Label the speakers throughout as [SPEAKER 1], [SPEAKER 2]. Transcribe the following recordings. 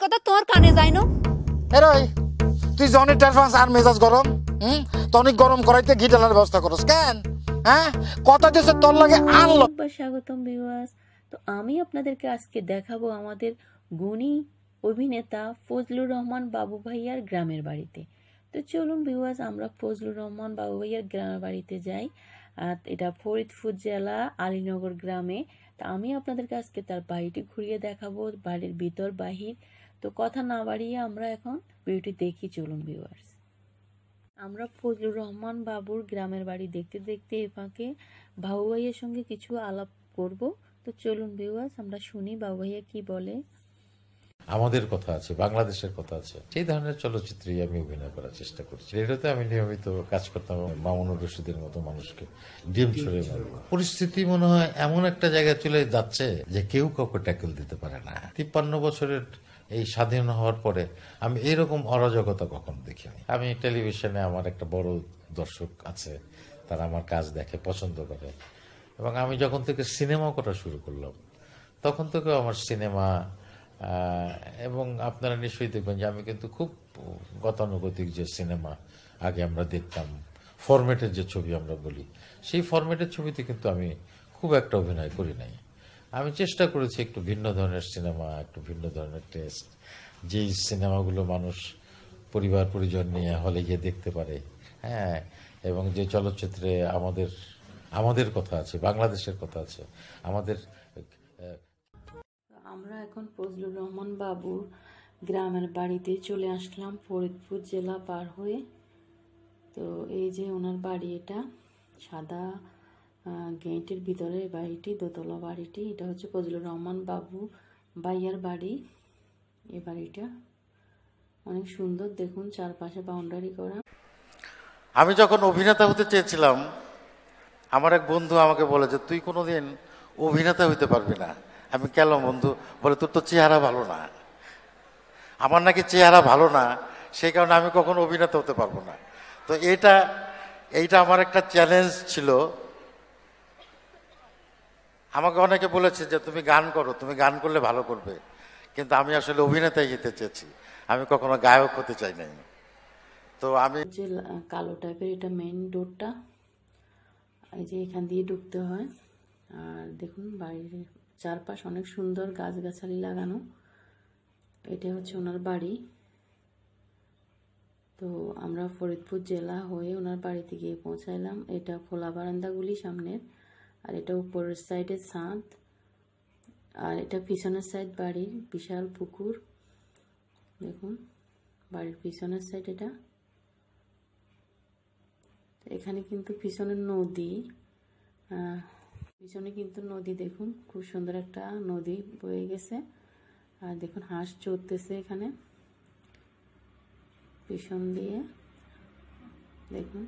[SPEAKER 1] কথা তোর কানে যায় না?
[SPEAKER 2] এরে তুই জনের টেলফান্স আর মেজাজ গরম, টনিক গরম করাইতে ঘি ঢালার ব্যবস্থা করস কেন? হ্যাঁ, কথা দিয়েছে তোর লাগে আনলো।
[SPEAKER 3] স্বাগতম ভিউয়ার্স। তো আমি আপনাদেরকে আজকে দেখাবো আমাদের গুণী অভিনেতা ফজলুর রহমান বাবু ভাইয়ার গ্রামের বাড়িতে। তো চলুন ভিউয়ার্স, আমরা ফজলুর রহমান বাবু ভাইয়ার গ্রামের বাড়িতে যাই। আর এটা ফরিদপুর জেলা আলীনগর গ্রামে। তো আমি আপনাদেরকে আজকে তার বাড়িটি ঘুরিয়ে দেখাবো, বাড়ির ভিতর বাহির। তো কথা না বাড়িয়ে আমরা এখন ভিডিওটি দেখি, চলুন ভিউয়ার্স। আমরা ফজলুর রহমান বাবুর গ্রামের বাড়ি দেখতে দেখতে এ ফাঁকে বাবু ভাইয়ের সঙ্গে কিছু আলাপ করব। তো চলুন ভিউয়ার্স, আমরা শুনি বাবু ভাইয়া কি বলে।
[SPEAKER 4] আমাদের কথা আছে, বাংলাদেশের কথা আছে, সেই ধরনের চলচ্চিত্রেই আমি অভিনয় করার চেষ্টা করছি। এটাতে আমি নিয়মিত কাজ করতাম মামুনুর রশিদের মতো মানুষকে ডিম ছড়ে মারব। পরিস্থিতি মনে হয় এমন একটা জায়গায় চলে যাচ্ছে যে কেউ কাউকে ট্যাকল দিতে পারে না। 53 বছরের এই স্বাধীন হওয়ার পরে আমি এরকম অরাজকতা কখনো দেখিনি। আমি টেলিভিশনে আমার একটা বড় দর্শক আছে, তারা আমার কাজ দেখে, পছন্দ করে। এবং আমি যখন থেকে সিনেমা করা শুরু করলাম তখন থেকে আমার সিনেমা এবং আপনারা নিশ্চয়ই দেখবেন যে আমি কিন্তু খুব গতানুগতিক যে সিনেমা আগে আমরা দেখতাম, ফরম্যাটের যে ছবি আমরা বলি, সেই ফরম্যাটের ছবিতে কিন্তু আমি খুব একটা অভিনয় করি নাই। আমি চেষ্টা করেছি একটু ভিন্ন ধরনের সিনেমা, একটু ভিন্ন ধরনের টেস্ট, যেই সিনেমাগুলো মানুষ পরিবার পরিজন নিয়ে হলে গিয়ে দেখতে পারে। হ্যাঁ, এবং যে চলচ্চিত্রে আমাদের কথা আছে, বাংলাদেশের কথা আছে, আমাদের।
[SPEAKER 3] আমরা এখন ফজলুর রহমান বাবুর গ্রামের বাড়িতে চলে আসলাম, ফরিদপুর জেলা পার হয়ে। তো এই যে ওনার বাড়ি, এটা সাদা গেটের ভিতরে বাড়িটি, দোতলা বাড়িটি। এটা হচ্ছে ফজলুর রহমান বাবু ভাইয়ার বাড়ি। এই বাড়িটা অনেক সুন্দর, দেখুন চারপাশে বাউন্ডারি করা।
[SPEAKER 2] আমি যখন অভিনেতা হতে চেয়েছিলাম, আমার এক বন্ধু আমাকে বলে যে তুই কোনোদিন অভিনেতা হইতে পারবি না। আমি কেন বন্ধু? বলে তোর তো চেহারা ভালো না। আমার নাকি চেহারা ভালো না, সেই কারণে আমি কখনো অভিনেতা হতে পারবো না। তো এইটা আমার একটা চ্যালেঞ্জ ছিল। আমাকে অনেকে বলেছে যে তুমি গান করো, তুমি গান করলে ভালো করবে, কিন্তু আমি আসলে অভিনেতাই হতে চেয়েছি, আমি কখনো গায়ক হতে চাই নাই। তো আমি
[SPEAKER 3] যে কালো টাইপের, এটা মেইন ডোরটা, এই যে এখান দিয়ে ঢুকতে হয়। আর দেখুন বাড়ির চারপাশ অনেক সুন্দর গাছগাছালি লাগানো। এটা হচ্ছে ওনার বাড়ি। তো আমরা ফরিদপুর জেলা হয়ে ওনার বাড়িতে গিয়ে পৌঁছাইলাম। এটা খোলা বারান্দাগুলি সামনের, আর এটা উপরের সাইডে ছাদ, আর এটা পিছনের সাইড বাড়ির, বিশাল পুকুর। দেখুন বাড়ির পিছনের সাইড এটা। এখানে কিন্তু পিছনের নদী, পিছনে কিন্তু নদী, দেখুন খুব সুন্দর একটা নদী বয়ে গেছে। আর দেখুন হাঁস চড়তেছে এখানে পিছন দিয়ে। দেখুন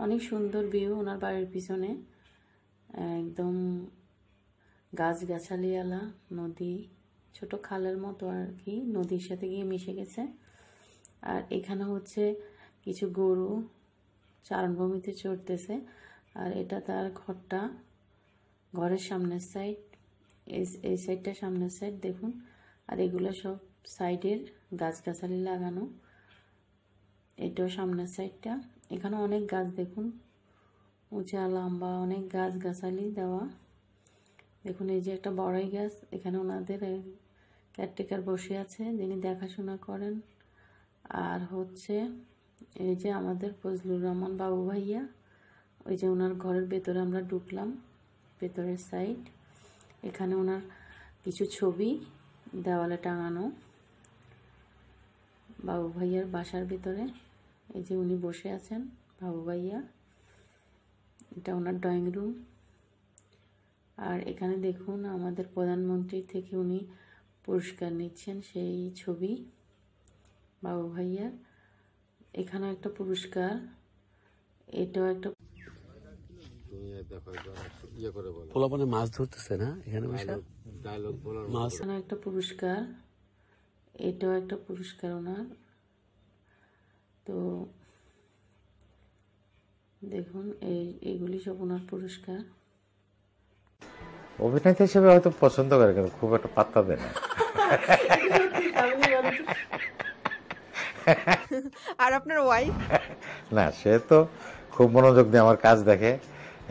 [SPEAKER 3] অনেক সুন্দর ভিউ ওনার বাড়ির পিছনে, একদম গাছগাছালিওয়ালা নদী, ছোট খালের মতো আর কি, নদীর সাথে গিয়ে মিশে গেছে। আর এখানে হচ্ছে কিছু গরু চারণভূমিতে চড়তেছে। আর এটা তার ঘরটা, ঘরের সামনের সাইড, এই সাইডটা সামনের সাইড দেখুন। আর এগুলো সব সাইডের গাছগাছালি লাগানো। এটাও সামনের সাইডটা। এখানে অনেক গাছ দেখুন, উঁচা লম্বা অনেক গাছগাছালি দেওয়া। দেখুন এই যে একটা বড়ই গাছ, এখানে ওনাদের কেয়ারটেকার বসে আছে, যিনি দেখাশোনা করেন। আর হচ্ছে এই যে আমাদের ফজলুর রহমান বাবু ভাইয়া, ওই যে ওনার ঘরের ভেতরে আমরা ঢুকলাম, ভেতরের সাইড। এখানে ওনার কিছু ছবি দেওয়ালে টাঙানো বাবু ভাইয়ার বাসার ভিতরে। এই যে উনি বসে আছেন বাবু ভাইয়া, এটা ওনার ড্রয়িং রুম। আর এখানে দেখুন আমাদের প্রধানমন্ত্রী থেকে উনি পুরস্কার নিচ্ছেন, সেই ছবি বাবু ভাইয়ার। এখানে একটা পুরস্কার, এটাও একটা।
[SPEAKER 5] পোলাপানে মাছ ধরতেছে না এখানে মাছ।
[SPEAKER 3] এখানে একটা পুরস্কার, এটাও একটা পুরস্কার ওনার। তো দেখুন এইগুলি সব ওনার পুরস্কার।
[SPEAKER 4] অভিনেতা হিসেবে হয়তো পছন্দ করে, কিন্তু খুব একটা পাত্তা দেয় না।
[SPEAKER 1] আর আপনার ওয়াইফ?
[SPEAKER 4] না, সে তো খুব মনোযোগ দিয়ে আমার কাজ দেখে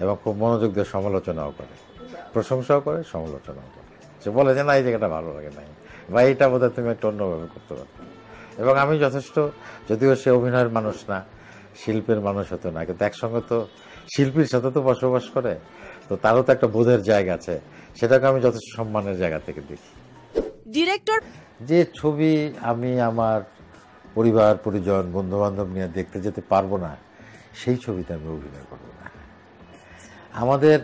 [SPEAKER 4] এবং খুব মনোযোগ দিয়ে সমালোচনাও করে, প্রশংসাও করে, সমালোচনাও করে। সে বলে যে না, এই জায়গাটা ভালো লাগে নাই, বা এইটা বোধহয় তুমি একটু অন্যভাবে করতে পারো। এবং আমি যথেষ্ট, যদিও সে অভিনয়ের মানুষ না, শিল্পের মানুষ হতো না, কিন্তু একসঙ্গে তো শিল্পীর সাথে তো বসবাস করে, তো তারও তো একটা বোধের জায়গা আছে, সেটাকে আমি যথেষ্ট সম্মানের জায়গা থেকে দেখি।
[SPEAKER 1] ডিরেক্টর
[SPEAKER 4] যে ছবি আমি আমার পরিবার পরিজন বন্ধু বান্ধব নিয়ে দেখতে যেতে পারবো না, সেই ছবিতে আমি অভিনয় করবো না। আমাদের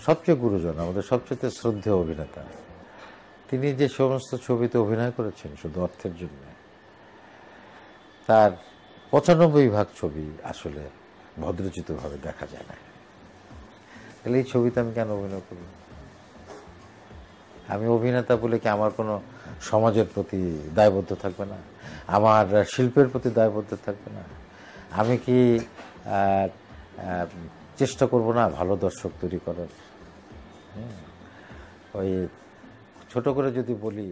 [SPEAKER 4] সবচেয়ে গুরুজন, আমাদের সবচেয়ে শ্রদ্ধেয় অভিনেতা, তিনি যে সমস্ত ছবিতে অভিনয় করেছেন শুধু অর্থের জন্য, তার ৯৫% ছবি আসলে ভদ্রচিতভাবে দেখা যায় না। তাহলে এই ছবিতে আমি কেন অভিনয় করব? আমি অভিনেতা বলে কি আমার কোনো সমাজের প্রতি দায়বদ্ধ থাকবে না? আমার শিল্পের প্রতি দায়বদ্ধ থাকবে না? আমি কি চেষ্টা করব না ভালো দর্শক তৈরি করার? ওই ছোট করে যদি বলি,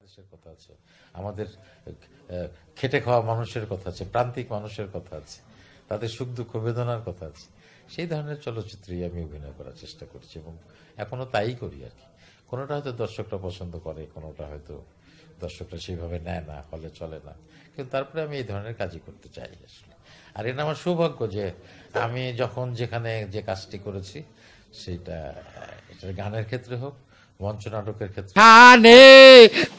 [SPEAKER 4] দেশের কথা আছে, আমাদের খেটে খাওয়া মানুষের কথা আছে, প্রান্তিক মানুষের কথা আছে, তাদের সুখ দুঃখ বেদনার কথা আছে, সেই ধরনের চলচ্চিত্রেই আমি অভিনয় করার চেষ্টা করছি এবং এখনো তাই করি আর কি। কোনোটা হয়তো দর্শকরা পছন্দ করে, কোনোটা হয়তো দর্শকরা সেইভাবে নেয় না, হলে চলে না, কিন্তু তারপরে আমি এই ধরনের কাজই করতে চাই আসলে। আর এটা আমার সৌভাগ্য যে আমি যখন যেখানে যে কাজটি করেছি, সেইটা এটা গানের ক্ষেত্রে হোক, মঞ্চ নাটকের ক্ষেত্রে,
[SPEAKER 6] খানে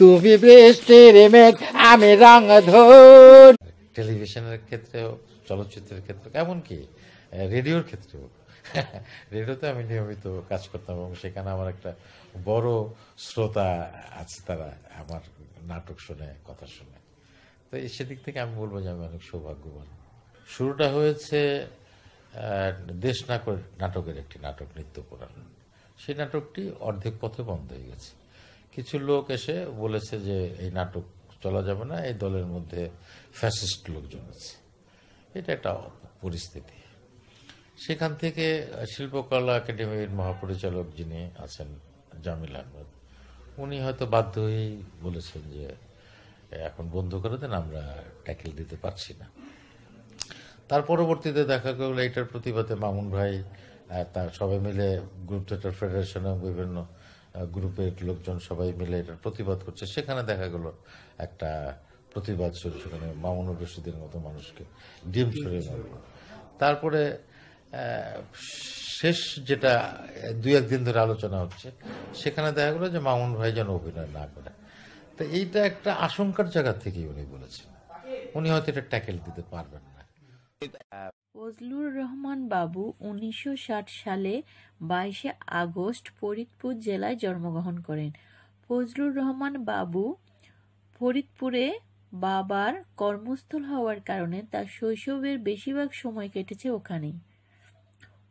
[SPEAKER 6] তুমি বৃষ্টির মেঘ আমি রংধন,
[SPEAKER 4] টেলিভিশনের ক্ষেত্রে হোক, চলচ্চিত্রের ক্ষেত্রে, এমনকি রেডিওর ক্ষেত্রে হোক। রেডিওতে আমি নিয়মিত কাজ করতাম এবং সেখানে আমার একটা বড় শ্রোতা আছে, তারা আমার নাটক শুনে, কথা শুনে। তো সেদিক থেকে আমি বলবো যে আমি অনেক সৌভাগ্যবান। শুরুটা হয়েছে দেশ নাটকের একটি নাটক, নিত্যপুরাণ। সেই নাটকটি অর্ধেক পথে বন্ধ হয়ে গেছে। কিছু লোক এসে বলেছে যে এই নাটক চলা যাবে না, এই দলের মধ্যে ফ্যাসিস্ট লোকজন আছে। এটা একটা পরিস্থিতি। সেখান থেকে শিল্পকলা একাডেমির মহাপরিচালক যিনি আছেন, জামিল আহমেদ, উনি হয়তো বাধ্য হয়েই বলেছেন যে এখন বন্ধ করে দেন, আমরা ট্যাকেল দিতে পারছি না। তার পরবর্তীতে দেখা গেল এটার প্রতিবাদে মামুন ভাই, তার সবাই মিলে গ্রুপ থিয়েটার ফেডারেশন এবং বিভিন্ন গ্রুপের লোকজন সবাই মিলে এটার প্রতিবাদ করছে। সেখানে দেখা গেল একটা প্রতিবাদ শুরু, সেখানে মামুনুর রশিদের মতো মানুষকে ডিম ছড়ে মারল। তারপরে শেষ যেটা ২-১ দিন ধরে আলোচনা হচ্ছে, সেখানে দেখা গেল যে মামুন ভাই যেন অভিনয় না করে। তো এইটা একটা আশঙ্কার জায়গা থেকেই উনি বলেছেন, উনি হয়তো এটা ট্যাকেল দিতে পারবেন না।
[SPEAKER 3] ফজলুর রহমান বাবু ১৯৬০ সালে ২২শে আগস্ট ফরিদপুর জেলায় জন্মগ্রহণ করেন। ফজলুর রহমান বাবু ফরিদপুরে বাবার কর্মস্থল হওয়ার কারণে তার শৈশবের বেশিরভাগ সময় কেটেছে ওখানেই।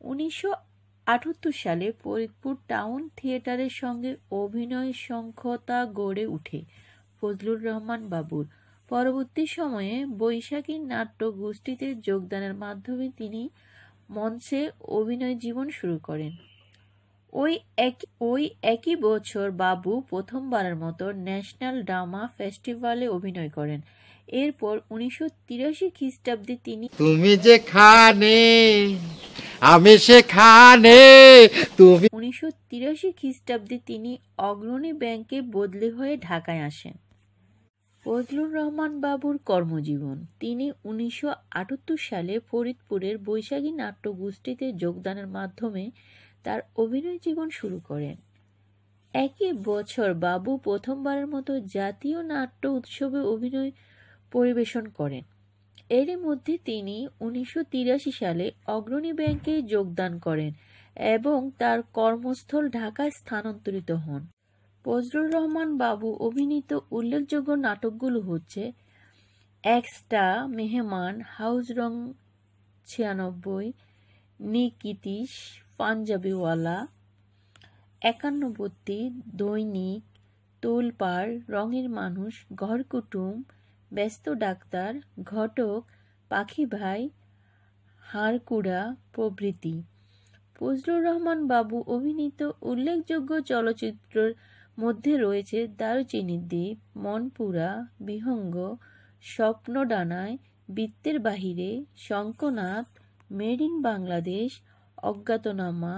[SPEAKER 3] ১৯৭৮ সালে ফরিদপুর টাউন থিয়েটারের সঙ্গে অভিনয় সখ্যতা গড়ে ওঠে ফজলুর রহমান বাবুর। পরবর্তী সময়ে বৈশাখী নাট্য গোষ্ঠীতে যোগদানের মাধ্যমে তিনি মঞ্চে অভিনয় জীবন শুরু করেন। ওই একই বছর বাবু প্রথমবারের মতো ন্যাশনাল ড্রামা ফেস্টিভ্যালে অভিনয় করেন। এরপর ১৯৮৩ খ্রিস্টাব্দে তিনি
[SPEAKER 6] তুমি যেখানে আমি সেখানে, তুমি
[SPEAKER 3] ১৯৮৩ খ্রিস্টাব্দে তিনি অগ্রণী ব্যাংকে বদলি হয়ে ঢাকায় আসেন। ফজলুর রহমান বাবুর কর্মজীবন। তিনি ১৯৭৮ সালে ফরিদপুরের বৈশাখী নাট্য গোষ্ঠীতে যোগদানের মাধ্যমে তার অভিনয় জীবন শুরু করেন। একই বছর বাবু প্রথমবারের মতো জাতীয় নাট্য উৎসবে অভিনয় পরিবেশন করেন। এরই মধ্যে তিনি ১৯৮৩ সালে অগ্রণী ব্যাংকে যোগদান করেন এবং তার কর্মস্থল ঢাকায় স্থানান্তরিত হন। ফজলুর রহমান বাবু অভিনীত উল্লেখযোগ্য নাটকগুলো হচ্ছে এক্সট্রা, মেহমান, হাউস রং ৯৬, নিকিতিশ, পাঞ্জাবিওয়ালা, ৫১, দৈনিক, তোলপাড়, রঙের মানুষ, ঘরকুটুম, ব্যস্ত ডাক্তার, ঘটক, পাখি ভাই, হাড়কুড়া প্রভৃতি। ফজলুর রহমান বাবু অভিনীত উল্লেখযোগ্য চলচ্চিত্রের মধ্যে রয়েছে দারুচিনির দ্বীপ, মনপুরা, বিহঙ্গ, স্বপ্নডানায়, বৃত্তের বাহিরে, শঙ্খনাথ, মেড ইন বাংলাদেশ, অজ্ঞাতনামা,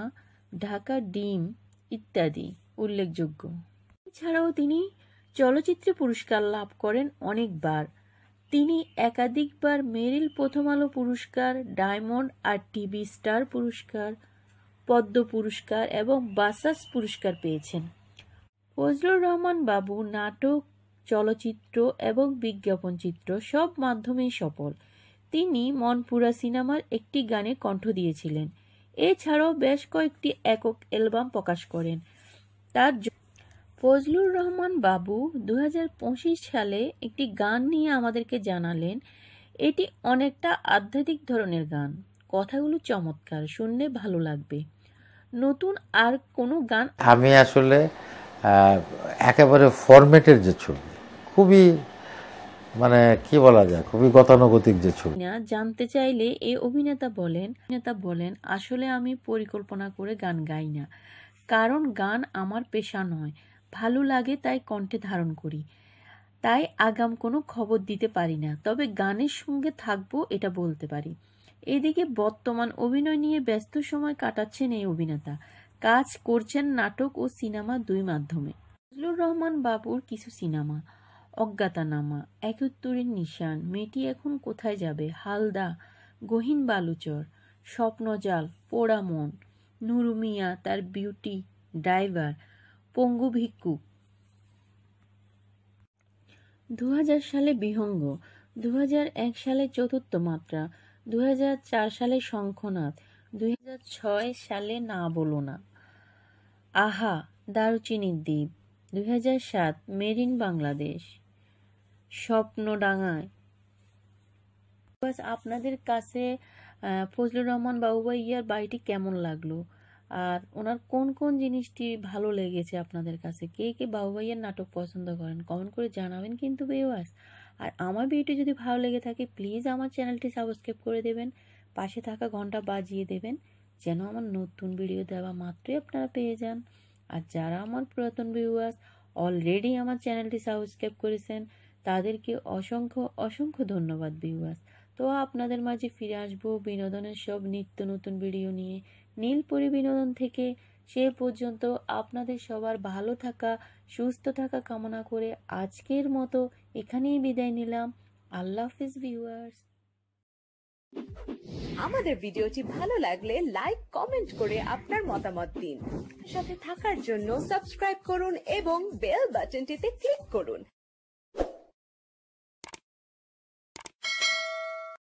[SPEAKER 3] ঢাকা ডিম ইত্যাদি উল্লেখযোগ্য। এছাড়াও তিনি চলচ্চিত্রে পুরস্কার লাভ করেন অনেকবার। তিনি একাধিকবার মেরিল প্রথম আলো পুরস্কার, ডায়মন্ড আর টিভি স্টার পুরস্কার, পদ্ম পুরস্কার এবং বাসাস পুরস্কার পেয়েছেন। ফজলুর রহমান বাবু নাটক, চলচ্চিত্র এবং বিজ্ঞাপন চিত্র সব মাধ্যমেই সফল। তিনি মনপুরা সিনেমার একটি গানে কণ্ঠ দিয়েছিলেন। এছাড়াও বেশ কয়েকটি একক অ্যালবাম প্রকাশ করেন। ফজলুর রহমান বাবু 2025 সালে একটি গান নিয়ে আমাদেরকে জানালেন, এটি অনেকটা আধ্যাত্মিক ধরনের গান, কথাগুলো চমৎকার, শুনলে ভালো লাগবে। নতুন আর কোনো গান
[SPEAKER 4] আমি আসলে একেবারে ফরম্যাটের যে ছবি, খুবই মানে কি বলা যায়, খুবই গতানুগতিক যে ছবি।
[SPEAKER 3] না জানতে চাইলে এই অভিনেতা বলেন আসলে আমি পরিকল্পনা করে গান গাই না, কারণ গান আমার পেশা নয়, ভালো লাগে তাই কণ্ঠে ধারণ করি, তাই আগাম কোনো খবর দিতে পারি না, তবে গানের সঙ্গে থাকবো এটা বলতে পারি। এদিকে বর্তমান অভিনয় নিয়ে ব্যস্ত সময় কাটাচ্ছেন এই অভিনেতা, কাজ করছেন নাটক ও সিনেমা দুই মাধ্যমে। ফজলুর রহমান বাবুর কিছু সিনেমা: অজ্ঞাতনামা, 71-এর নিশান, মেয়েটি এখন কোথায় যাবে, হালদা, গহীন বালুচর, স্বপ্নজাল, পোড়া মন, নুরু মিয়া তার বিউটি, ড্রাইভার, পঙ্গু ভিক্ষুক। 2000 সালে বিহঙ্গ, 2001 সালে চতুর্থ মাত্রা, 2004 সালে শঙ্খনাথ, 2006 সালে না বলো না, আহা, দারুচিনির দ্বীপ, 2007 মেড ইন বাংলাদেশ, স্বপ্নডাঙায়। আপনাদের কাছে ফজলুর রহমান বাবু ভাইয়ার বাড়িটি কেমন লাগলো, আর ওনার কোন কোন জিনিসটি ভালো লেগেছে আপনাদের কাছে, কে কে বাবু ভাইয়ার নাটক পছন্দ করেন কমেন্ট করে জানাবেন কিন্তু ভিউয়ার্স। আর আমার ভিডিওটি যদি ভালো লেগে থাকে প্লিজ আমার চ্যানেলটি সাবস্ক্রাইব করে দেবেন, পাশে থাকা ঘন্টা বাজিয়ে দেবেন, যেন আমার নতুন ভিডিও দেওয়া মাত্রই আপনারা পেয়ে যান। আর যারা আমার পুরাতন ভিউয়ার্স অলরেডি আমার চ্যানেলটি সাবস্ক্রাইব করেছেন তাদেরকে অসংখ্য অসংখ্য ধন্যবাদ ভিউয়ার্স। তো আপনাদের মাঝে ফিরে আসবো বিনোদনের সব নিত্য নতুন ভিডিও নিয়ে নীলপরি বিনোদন থেকে। সে পর্যন্ত আপনাদের সবার ভালো থাকা, সুস্থ থাকা কামনা করে আজকের মতো এখানেই বিদায় নিলাম। আল্লাহ হাফেজ ভিউয়ার্স।
[SPEAKER 1] আমাদের ভিডিওটি ভালো লাগলে লাইক, কমেন্ট করে আপনার মতামত দিন। সাথে থাকার জন্য সাবস্ক্রাইব করুন এবং বেল বাটনটিতে ক্লিক করুন।